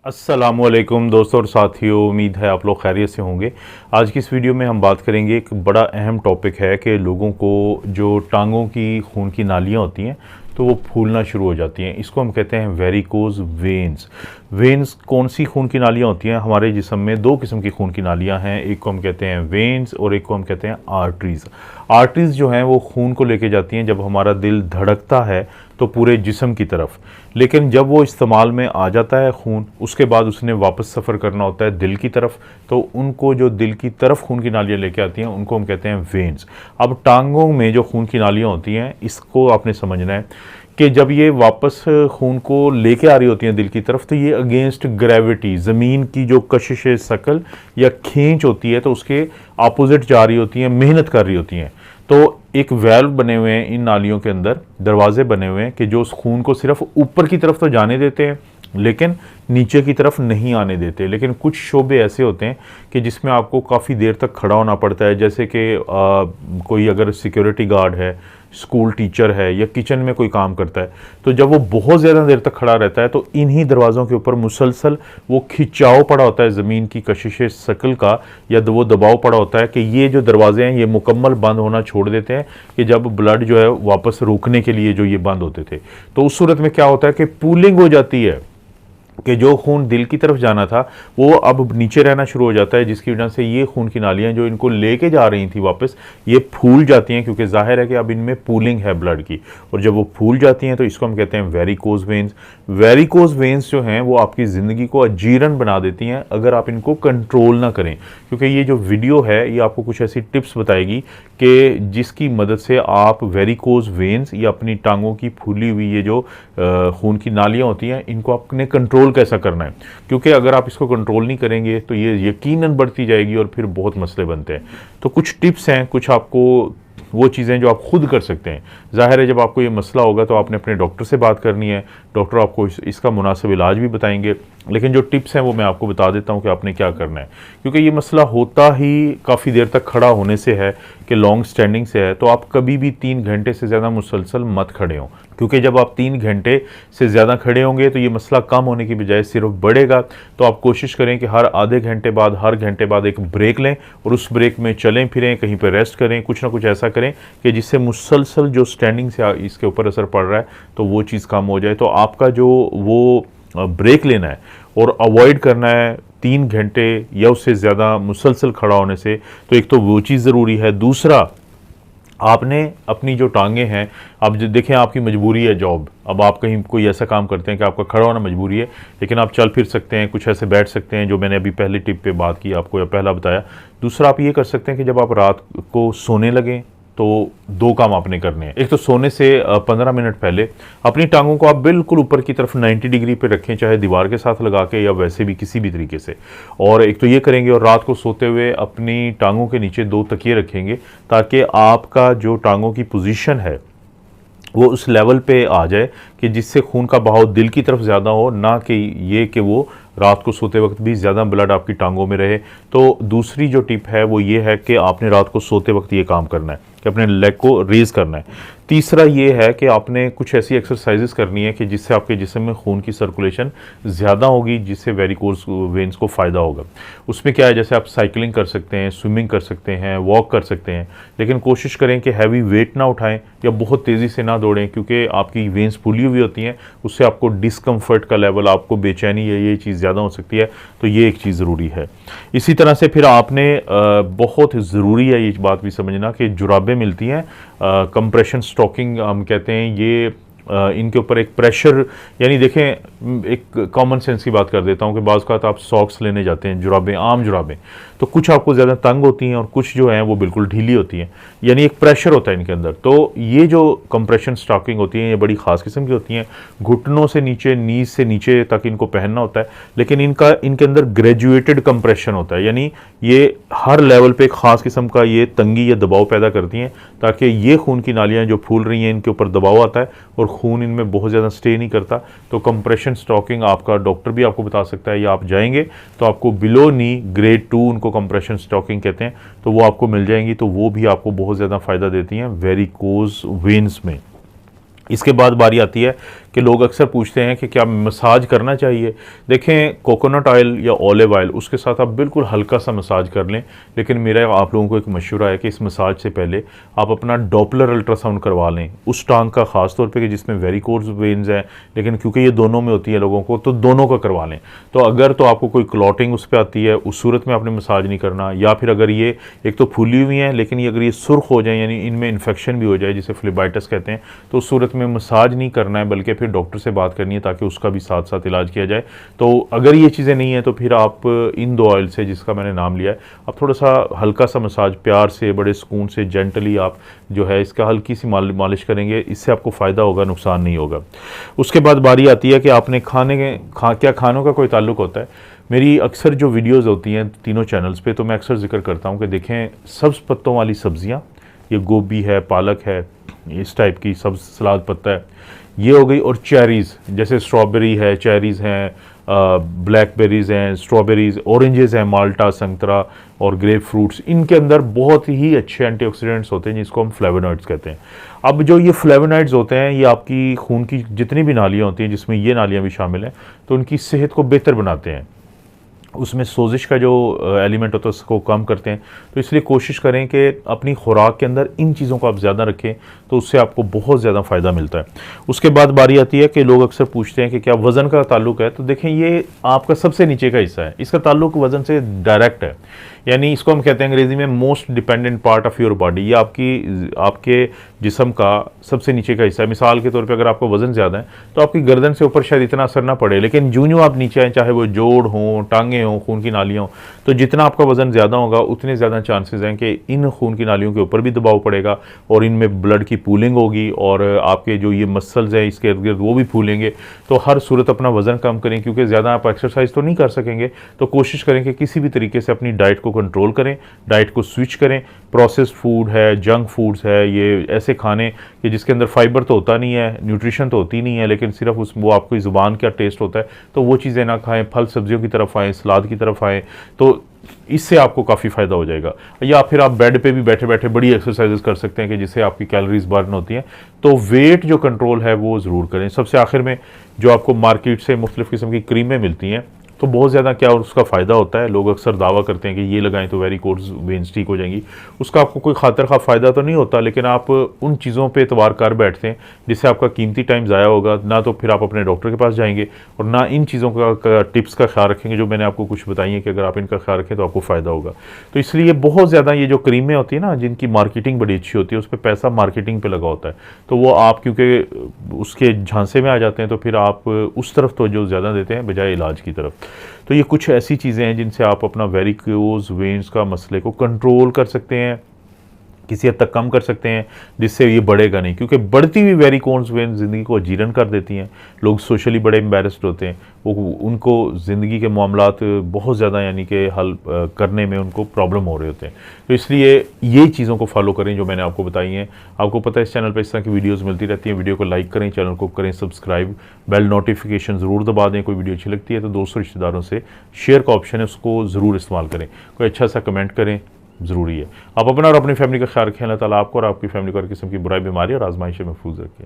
अस्सलामुअलैकुम दोस्तों और साथियों, उम्मीद है आप लोग खैरियत से होंगे। आज की इस वीडियो में हम बात करेंगे, एक बड़ा अहम टॉपिक है कि लोगों को जो टांगों की खून की नालियाँ होती हैं तो वो फूलना शुरू हो जाती हैं। इसको हम कहते हैं वेरिकोज वेन्स। वेन्स कौन सी खून की नालियाँ होती हैं? हमारे जिस्म में दो किस्म की खून की नालियाँ हैं, एक को हम कहते हैं वेन्स और एक को हम कहते हैं आर्टरीज़। आर्टरीज़ जो हैं वो खून को लेके जाती हैं जब हमारा दिल धड़कता है तो पूरे जिस्म की तरफ, लेकिन जब वो इस्तेमाल में आ जाता है खून, उसके बाद उसने वापस सफ़र करना होता है दिल की तरफ, तो उनको जो दिल की तरफ खून की नालियाँ लेके आती हैं उनको हम कहते हैं वेन्स। अब टांगों में जो खून की नालियाँ होती हैं, इसको आपने समझना है कि जब ये वापस खून को लेके आ रही होती हैं दिल की तरफ, तो ये अगेंस्ट ग्रेविटी, ज़मीन की जो कशिश शकल या खींच होती है तो उसके अपोजिट जा रही होती हैं, मेहनत कर रही होती हैं। तो एक वेल्व बने हुए हैं इन नालियों के अंदर, दरवाजे बने हुए हैं कि जो उस खून को सिर्फ ऊपर की तरफ तो जाने देते हैं लेकिन नीचे की तरफ नहीं आने देते। लेकिन कुछ शोबे ऐसे होते हैं कि जिसमें आपको काफ़ी देर तक खड़ा होना पड़ता है, जैसे कि कोई अगर सिक्योरिटी गार्ड है, स्कूल टीचर है या किचन में कोई काम करता है, तो जब वो बहुत ज़्यादा देर तक खड़ा रहता है तो इन्हीं दरवाज़ों के ऊपर मुसलसल वो खिंचाव पड़ा होता है ज़मीन की कशिश शकल का, या वो दबाव पड़ा होता है कि ये जो दरवाजे हैं ये मुकम्मल बंद होना छोड़ देते हैं कि जब ब्लड जो है वापस रोकने के लिए जो ये बंद होते थे। तो उस सूरत में क्या होता है कि पूलिंग हो जाती है कि जो खून दिल की तरफ जाना था वो अब नीचे रहना शुरू हो जाता है, जिसकी वजह से ये खून की नालियाँ जो इनको लेके जा रही थी वापस, ये फूल जाती हैं, क्योंकि जाहिर है कि अब इनमें पूलिंग है ब्लड की। और जब वो फूल जाती हैं तो इसको हम कहते हैं वेरिकोज वेन्स। वेरिकोज वेन्स जो हैं वो आपकी ज़िंदगी को अजीरन बना देती हैं अगर आप इनको कंट्रोल ना करें, क्योंकि ये जो वीडियो है ये आपको कुछ ऐसी टिप्स बताएगी कि जिसकी मदद से आप वेरिकोज वेन्स या अपनी टांगों की फूली हुई ये जो खून की नालियाँ होती हैं इनको आपने कंट्रोल कैसा करना है, क्योंकि अगर आप इसको कंट्रोल नहीं करेंगे तो ये यकीनन बढ़ती जाएगी और फिर बहुत मसले बनते हैं। तो कुछ टिप्स हैं, कुछ आपको वो चीज़ें जो आप खुद कर सकते हैं। ज़ाहिर है जब आपको ये मसला होगा तो आपने अपने डॉक्टर से बात करनी है, डॉक्टर आपको इसका मुनासिब इलाज भी बताएंगे, लेकिन जो टिप्स हैं वो मैं आपको बता देता हूँ कि आपने क्या करना है। क्योंकि ये मसला होता ही काफ़ी देर तक खड़ा होने से है कि लॉन्ग स्टैंडिंग से है, तो आप कभी भी 3 घंटे से ज़्यादा मुसलसल मत खड़े हों, क्योंकि जब आप 3 घंटे से ज़्यादा खड़े होंगे तो ये मसला कम होने की बजाय सिर्फ बढ़ेगा। तो आप कोशिश करें कि हर आधे घंटे बाद, हर घंटे बाद एक ब्रेक लें और उस ब्रेक में चलें फिरें, कहीं पर रेस्ट करें, कुछ ना कुछ ऐसा करें कि जिससे मुसलसल जो स्टैंडिंग से इसके ऊपर असर पड़ रहा है तो वो चीज़ कम हो जाए। तो आपका जो वो ब्रेक लेना है और अवॉइड करना है 3 घंटे या उससे ज़्यादा मुसलसल खड़ा होने से, तो एक तो वो चीज़ ज़रूरी है। दूसरा, आपने अपनी जो टांगें हैं, अब जो देखें आपकी मजबूरी है जॉब, अब आप कहीं कोई ऐसा काम करते हैं कि आपका खड़ा होना मजबूरी है, लेकिन आप चल फिर सकते हैं, कुछ ऐसे बैठ सकते हैं जो मैंने अभी पहली टिप पे बात की आपको या पहला बताया। दूसरा, आप ये कर सकते हैं कि जब आप रात को सोने लगें तो 2 काम आपने करने हैं। एक तो सोने से 15 मिनट पहले अपनी टांगों को आप बिल्कुल ऊपर की तरफ 90 डिग्री पे रखें, चाहे दीवार के साथ लगा के या वैसे भी किसी भी तरीके से। और एक तो ये करेंगे, और रात को सोते हुए अपनी टांगों के नीचे 2 तकिए रखेंगे ताकि आपका जो टांगों की पोजीशन है वो उस लेवल पे आ जाए कि जिससे खून का बहाव दिल की तरफ ज़्यादा हो, ना कि ये कि वो रात को सोते वक्त भी ज़्यादा ब्लड आपकी टांगों में रहे। तो दूसरी जो टिप है वो ये है कि आपने रात को सोते वक्त ये काम करना है कि अपने लेग को रेज़ करना है। तीसरा ये है कि आपने कुछ ऐसी एक्सरसाइजेस करनी है कि जिससे आपके जिस्म में खून की सर्कुलेशन ज़्यादा होगी, जिससे वेरिकोज वेन्स को फ़ायदा होगा। उसमें क्या है, जैसे आप साइकिलिंग कर सकते हैं, स्विमिंग कर सकते हैं, वॉक कर सकते हैं, लेकिन कोशिश करें कि हैवी वेट ना उठाएं या बहुत तेज़ी से ना दौड़ें, क्योंकि आपकी वेन्स फूली हुई होती हैं, उससे आपको डिस्कम्फर्ट का लेवल, आपको बेचैनी है, ये चीज़ ज़्यादा हो सकती है। तो ये एक चीज़ ज़रूरी है। इसी तरह से फिर आपने बहुत ज़रूरी है ये बात भी समझना कि जुराबें मिलती हैं, कंप्रेशन स्टॉकिंग हम कहते हैं, ये इनके ऊपर एक प्रेशर, यानी देखें एक कॉमन सेंस की बात कर देता हूँ कि बाज़ का आप सॉक्स लेने जाते हैं, जुराबें, आम जुराबें, तो कुछ आपको ज़्यादा तंग होती हैं और कुछ जो हैं वो बिल्कुल ढीली होती हैं, यानी एक प्रेशर होता है इनके अंदर। तो ये जो कंप्रेशन स्टॉकिंग होती हैं ये बड़ी ख़ास किस्म की होती हैं, घुटनों से नीचे, नीज से नीचे तक इनको पहनना होता है, लेकिन इनके अंदर ग्रेजुएटेड कंप्रेशन होता है, यानी ये हर लेवल पे एक ख़ास किस्म का ये तंगी या दबाव पैदा करती हैं ताकि ये खून की नालियाँ जो फूल रही हैं इनके ऊपर दबाव आता है और खून इनमें बहुत ज़्यादा स्टे नहीं करता। तो कंप्रेशन स्टॉकिंग आपका डॉक्टर भी आपको बता सकता है, या आप जाएंगे तो आपको बिलो नी ग्रेड 2 उनको कंप्रेशन स्टॉकिंग कहते हैं, तो वो आपको मिल जाएंगी, तो वो भी आपको बहुत ज़्यादा फ़ायदा देती हैं वेरिकोज वेन्स में। इसके बाद बारी आती है कि लोग अक्सर पूछते हैं कि क्या मसाज करना चाहिए। देखें, कोकोनट ऑयल या ऑलिव ऑयल उसके साथ आप बिल्कुल हल्का सा मसाज कर लें, लेकिन मेरा आप लोगों को एक मशवरा है कि इस मसाज से पहले आप अपना डॉपलर अल्ट्रासाउंड करवा लें उस टांग का, ख़ास तौर पे कि जिसमें वेरिकोज वेन्स हैं, लेकिन क्योंकि ये दोनों में होती है लोगों को, तो दोनों का करवा लें। तो अगर तो आपको कोई क्लॉटिंग उस पर आती है, उस सूरत में आपने मसाज नहीं करना, या फिर अगर ये एक तो फूली हुई हैं लेकिन ये अगर ये सुर्ख हो जाए, यानी इनमें इन्फेक्शन भी हो जाए जिसे फ्लेबाइटिस कहते हैं, तो उस सूरत में मसाज नहीं करना है, बल्कि फिर डॉक्टर से बात करनी है ताकि उसका भी साथ साथ इलाज किया जाए। तो अगर ये चीज़ें नहीं है तो फिर आप इन 2 ऑयल से, जिसका मैंने नाम लिया है, आप थोड़ा सा हल्का सा मसाज प्यार से, बड़े सुकून से, जेंटली आप जो है इसका हल्की सी मालिश करेंगे, इससे आपको फ़ायदा होगा, नुकसान नहीं होगा। उसके बाद बारी आती है कि आपने क्या खानों का कोई ताल्लुक होता है। मेरी अक्सर जो वीडियोज़ होती हैं तीनों चैनल्स पे, तो मैं अक्सर जिक्र करता हूँ कि देखें, सब्ज़ पत्तों वाली सब्ज़ियाँ, ये गोभी है, पालक है, इस टाइप की सब्ज़, सलाद पत्ता है, ये हो गई, और चेरीज़, जैसे स्ट्रॉबेरी है, चेरीज़ हैं, ब्लैकबेरीज़ हैं, स्ट्रॉबेरीज़, ऑरेंजेस हैं, माल्टा, संतरा और ग्रेप फ्रूट्स, इनके अंदर बहुत ही अच्छे एंटीऑक्सीडेंट्स होते हैं जिसको हम फ्लेवोनॉइड्स कहते हैं। अब जो ये फ्लेवोनॉइड्स होते हैं, ये आपकी खून की जितनी भी नालियाँ होती हैं, जिसमें ये नालियाँ भी शामिल हैं, तो उनकी सेहत को बेहतर बनाते हैं, उसमें सोजिश का जो एलिमेंट होता है उसको कम करते हैं। तो इसलिए कोशिश करें कि अपनी खुराक के अंदर इन चीज़ों को आप ज़्यादा रखें, तो उससे आपको बहुत ज़्यादा फ़ायदा मिलता है। उसके बाद बारी आती है कि लोग अक्सर पूछते हैं कि क्या वज़न का ताल्लुक है। तो देखें, ये आपका सबसे नीचे का हिस्सा है, इसका ताल्लुक वज़न से डायरेक्ट है, यानी इसको हम कहते हैं अंग्रेज़ी में most dependent part of your body. ये आपके जिस्म का सबसे नीचे का हिस्सा है। मिसाल के तौर पे अगर आपका वज़न ज़्यादा है तो आपकी गर्दन से ऊपर शायद इतना असर ना पड़े, लेकिन जूं आप नीचे आए, चाहे वो जोड़ हों, टांगें हों, खून की नालियाँ हों, तो जितना आपका वज़न ज़्यादा होगा उतने ज़्यादा चांसेस हैं कि इन खून की नालियों के ऊपर भी दबाव पड़ेगा और इनमें ब्लड की पूलिंग होगी, और आपके जो ये मसल्स हैं इसके इर्द गिर्द वो भी फूलेंगे। तो हर सूरत अपना वज़न कम करें, क्योंकि ज़्यादा आप एक्सरसाइज तो नहीं कर सकेंगे, तो कोशिश करें कि किसी भी तरीके से अपनी डाइट को कंट्रोल करें, डाइट को स्विच करें। प्रोसेस्ड फूड है, जंक फूड्स है, ये ऐसे खाने कि जिसके अंदर फाइबर तो होता नहीं है, न्यूट्रिशन तो होती नहीं है, लेकिन सिर्फ वो आपकी ज़ुबान का टेस्ट होता है, तो वो चीज़ें ना खाएं। फल सब्जियों की तरफ आएँ, सलाद की तरफ आएँ, तो इससे आपको काफ़ी फ़ायदा हो जाएगा। या फिर आप बेड पे भी बैठे बैठे बड़ी एक्सरसाइजेस कर सकते हैं कि जिससे आपकी कैलोरीज बर्न होती हैं। तो वेट जो कंट्रोल है वो ज़रूर करें। सबसे आखिर में, जो आपको मार्केट से मुख्तलिफ़ किस्म की क्रीमें मिलती हैं, तो बहुत ज़्यादा क्या उसका फ़ायदा होता है, लोग अक्सर दावा करते हैं कि ये लगाएं तो वेरिकोज वेन्स ठीक हो जाएंगी। उसका आपको कोई खातर खा फ़ायदा तो नहीं होता, लेकिन आप उन चीज़ों पे एतबार कर बैठते हैं जिससे आपका कीमती टाइम ज़ाया होगा। ना तो फिर आप अपने डॉक्टर के पास जाएंगे और ना इन चीज़ों का टिप्स का ख्याल रखेंगे जो मैंने आपको कुछ बताई है कि अगर आप इनका ख्याल रखें तो आपको फ़ायदा होगा। तो इसलिए बहुत ज़्यादा ये जो क्रीमें होती हैं ना, जिनकी मार्केटिंग बड़ी अच्छी होती है, उस पर पैसा मार्केटिंग पर लगा होता है, तो वो आप क्योंकि उसके झांसे में आ जाते हैं, तो फिर आप उस तरफ तो जो ज़्यादा देते हैं बजाय इलाज की तरफ। तो ये कुछ ऐसी चीज़ें हैं जिनसे आप अपना वेरिकोज वेन्स का मसले को कंट्रोल कर सकते हैं, किसी हद तक कम कर सकते हैं, जिससे ये बढ़ेगा नहीं, क्योंकि बढ़ती हुई वेरिकोज वेन ज़िंदगी को अजीरन कर देती हैं। लोग सोशली बड़े एम्बेरस्ड होते हैं, वो उनको ज़िंदगी के मामलात बहुत ज़्यादा यानी कि हल करने में उनको प्रॉब्लम हो रहे होते हैं। तो इसलिए ये चीज़ों को फॉलो करें जो मैंने आपको बताई हैं। आपको पता है इस चैनल पर इस तरह की वीडियोज़ मिलती रहती हैं। वीडियो को लाइक करें, चैनल को करें सब्सक्राइब, बेल नोटिफिकेशन ज़रूर दबा दें। कोई वीडियो अच्छी लगती है तो दोस्तों रिश्तेदारों से शेयर का ऑप्शन है, उसको ज़रूर इस्तेमाल करें। कोई अच्छा सा कमेंट करें, ज़रूरी है। आप अपना और अपनी फैमिली का ख्याल रखें। अल्लाह ताला आपको और आपकी फैमिली को हर किस्म की बुराई, बीमारी और आजमाइश से महफूज रखें।